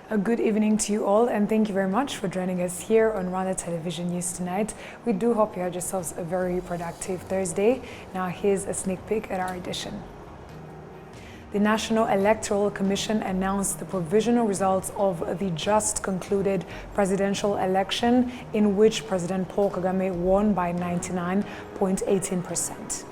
A good evening to you all, and thank you very much for joining us here on Rwanda Television News tonight. We do hope you had yourselves a very productive Thursday. Now here's a sneak peek at our edition. The National Electoral Commission announced the provisional results of the just concluded presidential election, in which President Paul Kagame won by 99.18%.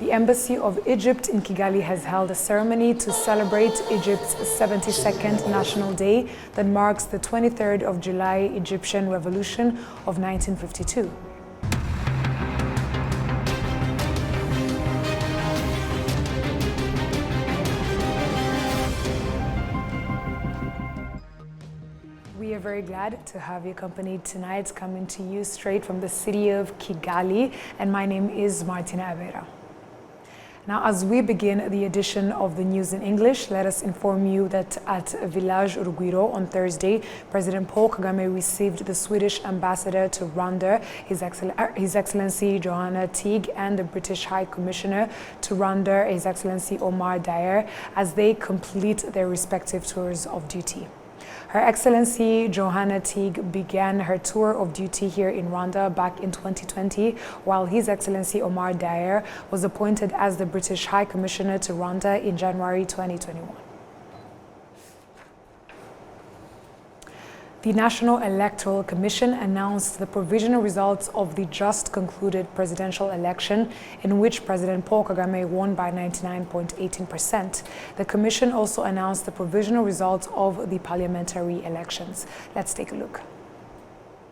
The Embassy of Egypt in Kigali has held a ceremony to celebrate Egypt's 72nd National Day that marks the 23rd of July Egyptian Revolution of 1952. We are very glad to have you accompanied tonight, coming to you straight from the city of Kigali, and my name is Martina Avera. Now, as we begin the edition of the news in English, let us inform you that at Village Urugwiro on Thursday, President Paul Kagame received the Swedish ambassador to Rwanda, His Excellency Johanna Teague, and the British High Commissioner to Rwanda, His Excellency Omar Dyer, as they complete their respective tours of duty. Her Excellency Johanna Teague began her tour of duty here in Rwanda back in 2020, while His Excellency Omar Dyer was appointed as the British High Commissioner to Rwanda in January 2021. The National Electoral Commission announced the provisional results of the just concluded presidential election, in which President Paul Kagame won by 99.18%. The Commission also announced the provisional results of the parliamentary elections. Let's take a look.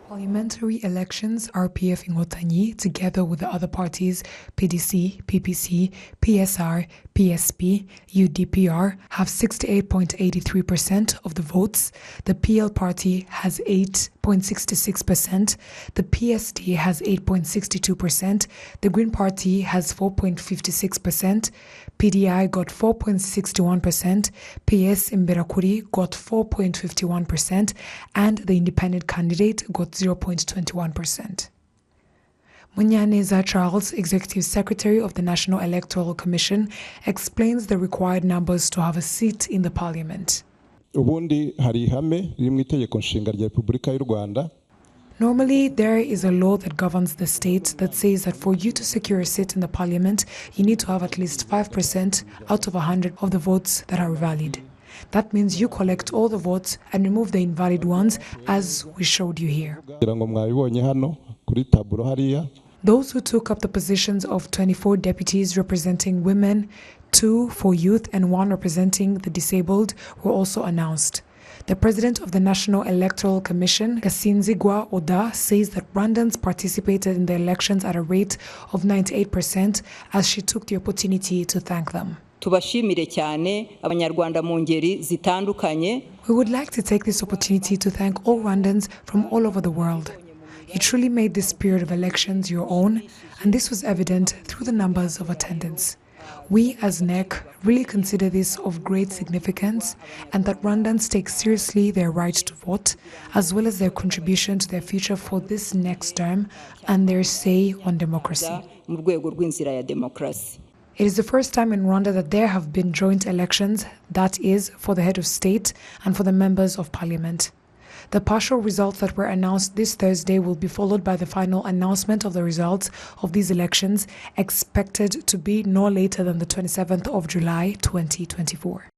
Parliamentary elections, RPF Inkotanyi, together with the other parties, PDC, PPC, PSR, PSP, UDPR, have 68.83% of the votes. The PL party has 8.66%. The PSD has 8.62%. The Green Party has 4.56%. PDI got 4.61%. PS Imberakuri got 4.51%. And the independent candidate got 0.21%. Munyaneza Charles, Executive Secretary of the National Electoral Commission, explains the required numbers to have a seat in the parliament. Normally, there is a law that governs the state that says that for you to secure a seat in the parliament, you need to have at least 5% out of 100 of the votes that are valid. That means you collect all the votes and remove the invalid ones, as we showed you here. Those who took up the positions of 24 deputies representing women, 2 for youth and 1 representing the disabled were also announced. The president of the National Electoral Commission, Gasinzigwa Oda, says that Rwandans participated in the elections at a rate of 98%, as she took the opportunity to thank them. We would like to take this opportunity to thank all Rwandans from all over the world. You truly made this period of elections your own, and this was evident through the numbers of attendance. We as NEC really consider this of great significance, and that Rwandans take seriously their right to vote, as well as their contribution to their future for this next term and their say on democracy. It is the first time in Rwanda that there have been joint elections, that is, for the head of state and for the members of parliament. The partial results that were announced this Thursday will be followed by the final announcement of the results of these elections, expected to be no later than the 27th of July 2024.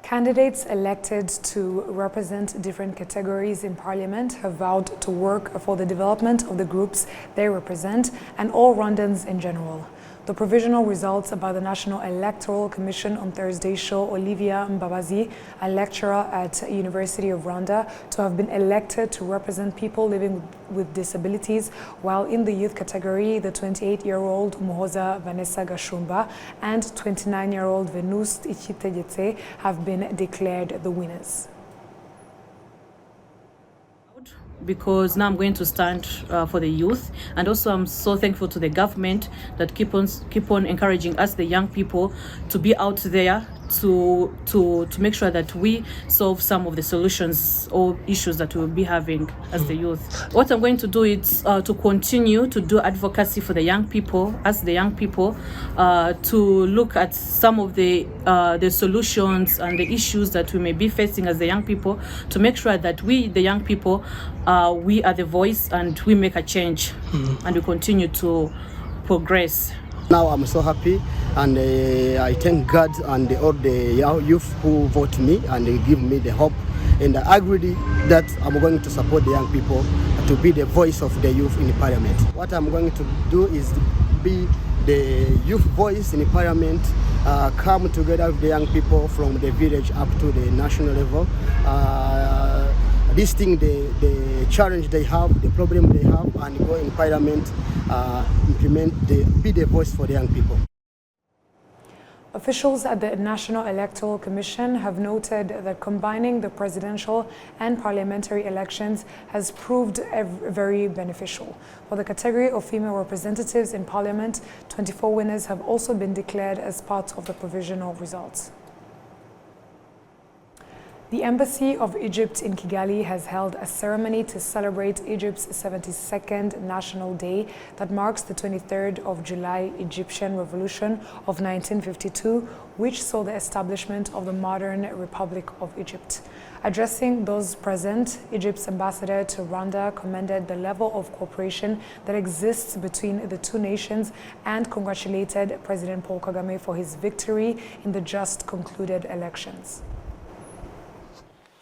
Candidates elected to represent different categories in Parliament have vowed to work for the development of the groups they represent and all Rwandans in general. The provisional results by the National Electoral Commission on Thursday show Olivia Mbabazi, a lecturer at University of Rwanda, to have been elected to represent people living with disabilities, while in the youth category, the 28-year-old Muhoza Vanessa Gashumba and 29-year-old Venuste Ichitegetse have been declared the winners. Because now I'm going to stand for the youth, and also I'm so thankful to the government that keep on encouraging us, the young people, to be out there to make sure that we solve some of the solutions or issues that we'll be having as the youth. What I'm going to do is to continue to do advocacy for the young people, as the young people, to look at some of the solutions and the issues that we may be facing as the young people, to make sure that we, the young people, we are the voice and we make a change and we continue to progress. Now I'm so happy, and I thank God and all the youth who vote me and they give me the hope, and I agree that I'm going to support the young people to be the voice of the youth in the parliament. What I'm going to do is to be the youth voice in the parliament, come together with the young people from the village up to the national level, listing the challenge they have, the problem they have, and go in parliament, be the voice for the young people. Officials at the National Electoral Commission have noted that combining the presidential and parliamentary elections has proved very beneficial. For the category of female representatives in parliament, 24 winners have also been declared as part of the provisional results. The Embassy of Egypt in Kigali has held a ceremony to celebrate Egypt's 72nd National Day that marks the 23rd of July Egyptian Revolution of 1952, which saw the establishment of the modern Republic of Egypt. Addressing those present, Egypt's ambassador to Rwanda commended the level of cooperation that exists between the two nations and congratulated President Paul Kagame for his victory in the just concluded elections.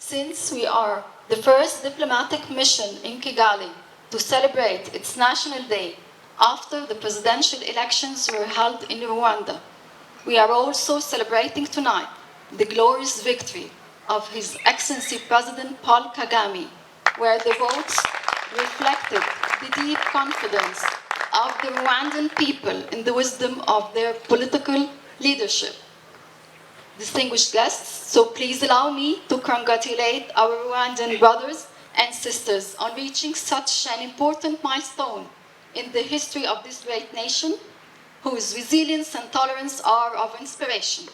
Since we are the first diplomatic mission in Kigali to celebrate its National Day after the presidential elections were held in Rwanda, we are also celebrating tonight the glorious victory of His Excellency President Paul Kagame, where the votes reflected the deep confidence of the Rwandan people in the wisdom of their political leadership. Distinguished guests, so please allow me to congratulate our Rwandan brothers and sisters on reaching such an important milestone in the history of this great nation, whose resilience and tolerance are of inspiration.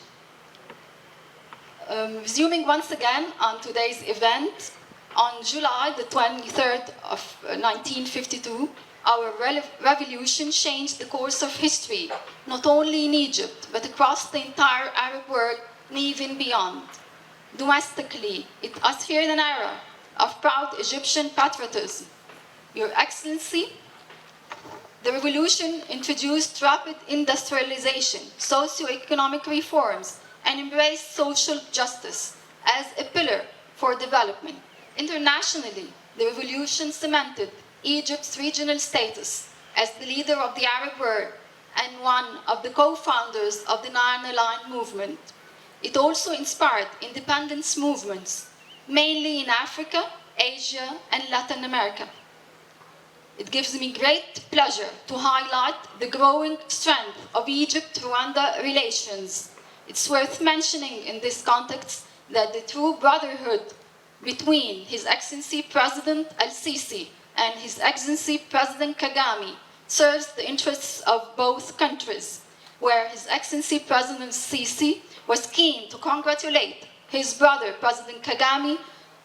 Resuming once again on today's event, on July the 23rd of 1952, our revolution changed the course of history, not only in Egypt, but across the entire Arab world and even beyond. Domestically, it ushered in an era of proud Egyptian patriotism. Your Excellency, the revolution introduced rapid industrialization, socio-economic reforms, and embraced social justice as a pillar for development. Internationally, the revolution cemented Egypt's regional status as the leader of the Arab world and one of the co-founders of the Non-Aligned Movement. It also inspired independence movements, mainly in Africa, Asia, and Latin America. It gives me great pleasure to highlight the growing strength of Egypt-Rwanda relations. It's worth mentioning in this context that the true brotherhood between His Excellency President El-Sisi and His Excellency President Kagame serves the interests of both countries, where His Excellency President Sisi was keen to congratulate his brother President Kagame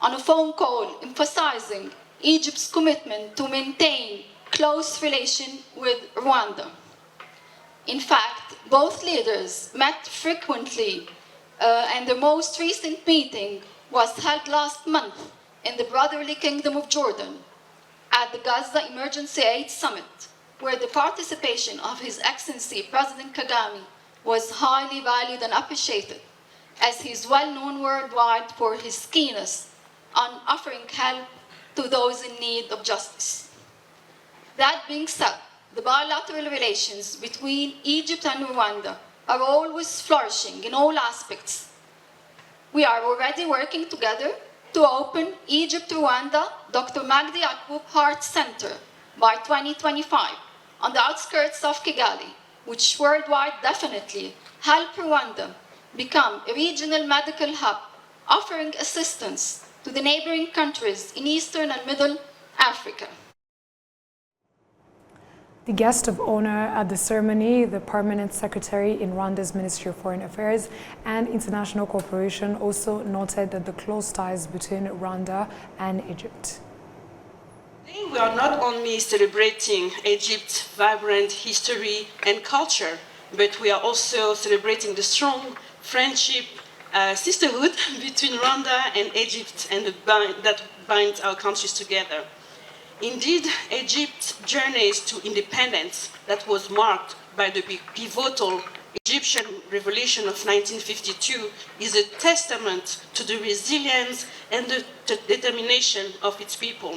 on a phone call emphasizing Egypt's commitment to maintain close relations with Rwanda. In fact, both leaders met frequently, and their most recent meeting was held last month in the brotherly Kingdom of Jordan at the Gaza Emergency Aid Summit, where the participation of His Excellency President Kagame was highly valued and appreciated, as he is well known worldwide for his keenness on offering help to those in need of justice. That being said, the bilateral relations between Egypt and Rwanda are always flourishing in all aspects. We are already working together to open Egypt-Rwanda Dr. Magdi Yaqub Heart Center by 2025 on the outskirts of Kigali, which worldwide definitely help Rwanda become a regional medical hub, offering assistance to the neighboring countries in Eastern and Middle Africa. The guest of honor at the ceremony, the permanent secretary in Rwanda's Ministry of Foreign Affairs and International Cooperation, also noted that the close ties between Rwanda and Egypt. We are not only celebrating Egypt's vibrant history and culture, but we are also celebrating the strong friendship, sisterhood between Rwanda and Egypt and that binds our countries together. Indeed, Egypt's journey to independence that was marked by the pivotal Egyptian Revolution of 1952 is a testament to the resilience and the determination of its people.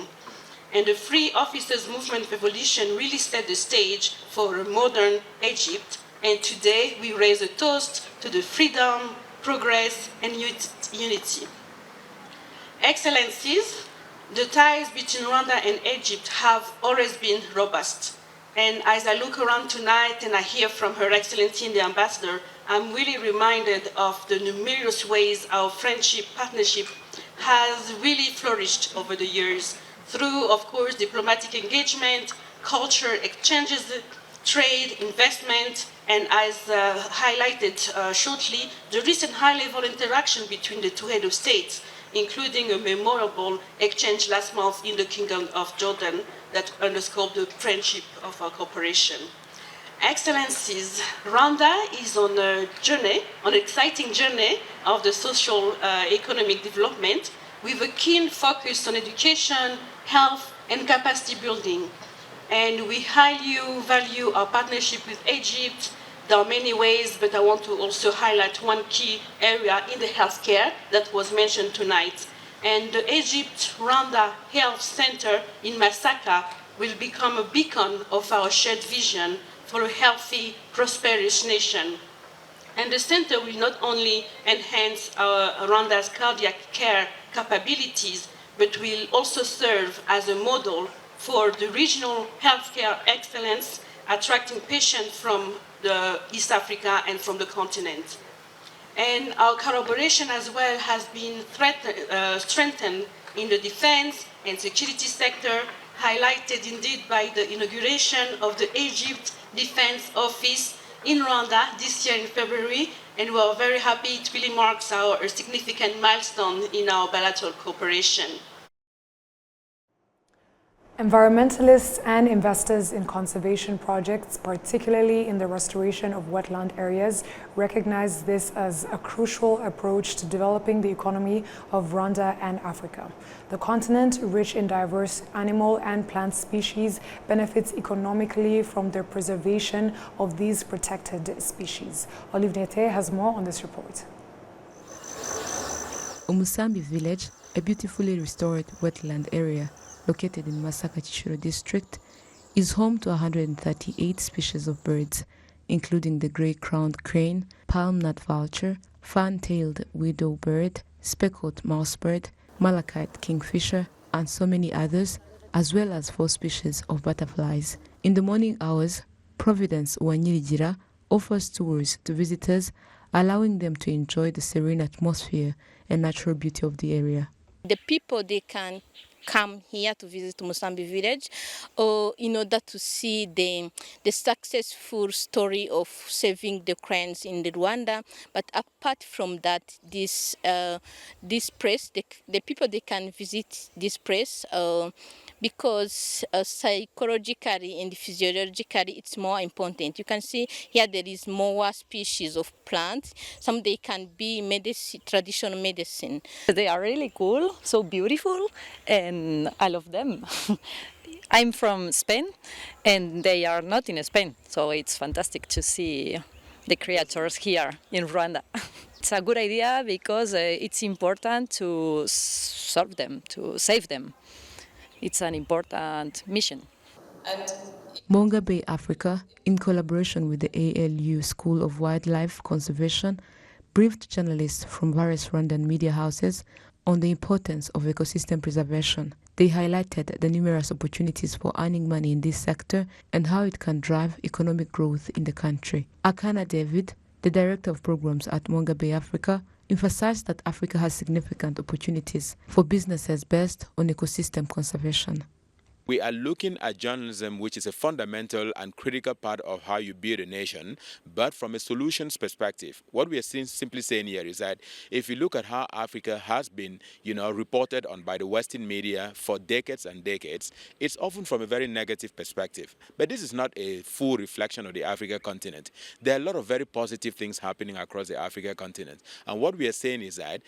And the Free Officers Movement revolution really set the stage for a modern Egypt. And today we raise a toast to the freedom, progress, and unity. Excellencies, the ties between Rwanda and Egypt have always been robust. And as I look around tonight and I hear from Her Excellency the Ambassador, I'm really reminded of the numerous ways our friendship, partnership has really flourished over the years through, of course, diplomatic engagement, culture exchanges, trade, investment, and as highlighted shortly, the recent high-level interaction between the two heads of states, including a memorable exchange last month in the Kingdom of Jordan that underscored the friendship of our cooperation. Excellencies, Rwanda is on a journey, an exciting journey of the social economic development with a keen focus on education, health, and capacity building. And we highly value our partnership with Egypt. There are many ways, but I want to also highlight one key area in the healthcare that was mentioned tonight. And the Egypt-Rwanda Health Center in Masaka will become a beacon of our shared vision for a healthy, prosperous nation. And the center will not only enhance Rwanda's cardiac care capabilities, but will also serve as a model for the regional healthcare excellence, attracting patients from East Africa and from the continent. And our collaboration as well has been strengthened in the defense and security sector, highlighted indeed by the inauguration of the Egypt Defense Office in Rwanda this year in February, and we are very happy. It really marks a significant milestone in our bilateral cooperation. Environmentalists and investors in conservation projects, particularly in the restoration of wetland areas, recognize this as a crucial approach to developing the economy of Rwanda and Africa. The continent, rich in diverse animal and plant species, benefits economically from the preservation of these protected species. Olive Nete has more on this report. Umusambi village, a beautifully restored wetland area located in Masaka Chishiro district, is home to 138 species of birds, including the grey-crowned crane, palm-nut vulture, fan-tailed widow bird, speckled mousebird, malachite kingfisher, and so many others, as well as 4 species of butterflies. In the morning hours, Providence Uwanyirigira offers tours to visitors, allowing them to enjoy the serene atmosphere and natural beauty of the area. The people, they can come here to visit Musambi village in order to see the successful story of saving the cranes in the Rwanda. But apart from that, this place, the people, they can visit this place because psychologically and physiologically it's more important. You can see here there is more species of plants. Some they can be medicine, traditional medicine. They are really cool, so beautiful, and I love them. I'm from Spain and they are not in Spain, so it's fantastic to see the creatures here in Rwanda. It's a good idea because it's important to serve them, to save them. It's an important mission. Monga Bay Africa, in collaboration with the ALU School of Wildlife Conservation, briefed journalists from various Rwandan media houses on the importance of ecosystem preservation. They highlighted the numerous opportunities for earning money in this sector and how it can drive economic growth in the country. Akana David, the director of programs at Monga Bay Africa, emphasized that Africa has significant opportunities for businesses based on ecosystem conservation. We are looking at journalism, which is a fundamental and critical part of how you build a nation, but from a solutions perspective. What we are simply saying here is that if you look at how Africa has been, reported on by the Western media for decades and decades, it's often from a very negative perspective. But this is not a full reflection of the African continent. There are a lot of very positive things happening across the African continent. And what we are saying is that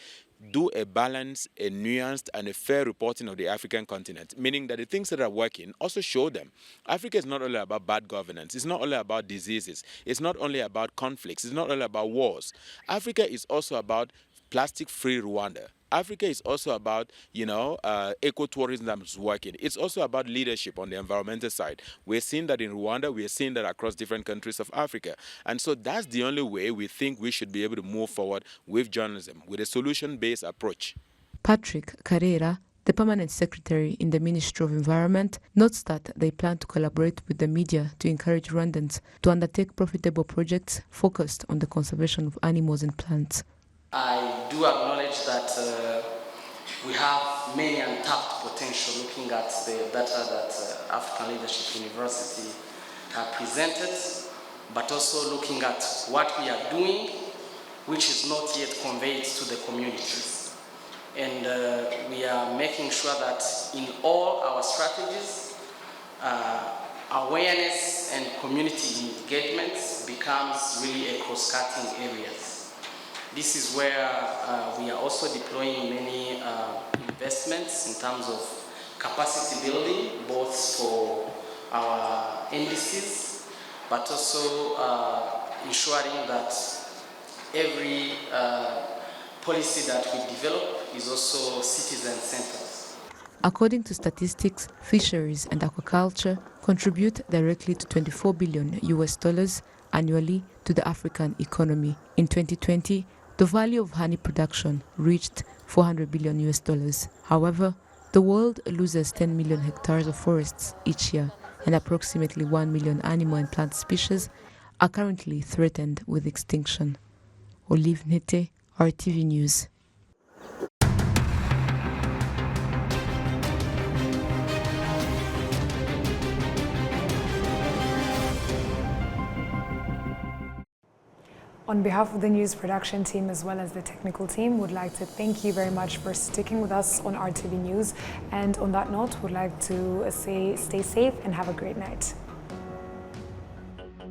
do a balanced, a nuanced, and a fair reporting of the African continent, meaning that the things that are working, also show them. Africa is not only about bad governance, it's not only about diseases, it's not only about conflicts, it's not only about wars. Africa is also about plastic-free Rwanda. Africa is also about, ecotourism that's working. It's also about leadership on the environmental side. We're seeing that in Rwanda, we're seeing that across different countries of Africa. And so that's the only way we think we should be able to move forward with journalism, with a solution-based approach. Patrick Karera, the permanent secretary in the Ministry of Environment, notes that they plan to collaborate with the media to encourage Rwandans to undertake profitable projects focused on the conservation of animals and plants. I do acknowledge that we have many untapped potential looking at the data that African Leadership University presented, but also looking at what we are doing, which is not yet conveyed to the communities. And we are making sure that in all our strategies, awareness and community engagement becomes really a cross-cutting areas. This is where we are also deploying many investments in terms of capacity building, both for our indices, but also ensuring that every policy that we develop is also citizen-centered. According to statistics, fisheries and aquaculture contribute directly to $24 billion annually to the African economy. In 2020, the value of honey production reached $400 billion. However, the world loses 10 million hectares of forests each year, and approximately 1 million animal and plant species are currently threatened with extinction. Olive Nete, RTV News. On behalf of the news production team as well as the technical team, would like to thank you very much for sticking with us on RTV News. And on that note, would like to say stay safe and have a great night.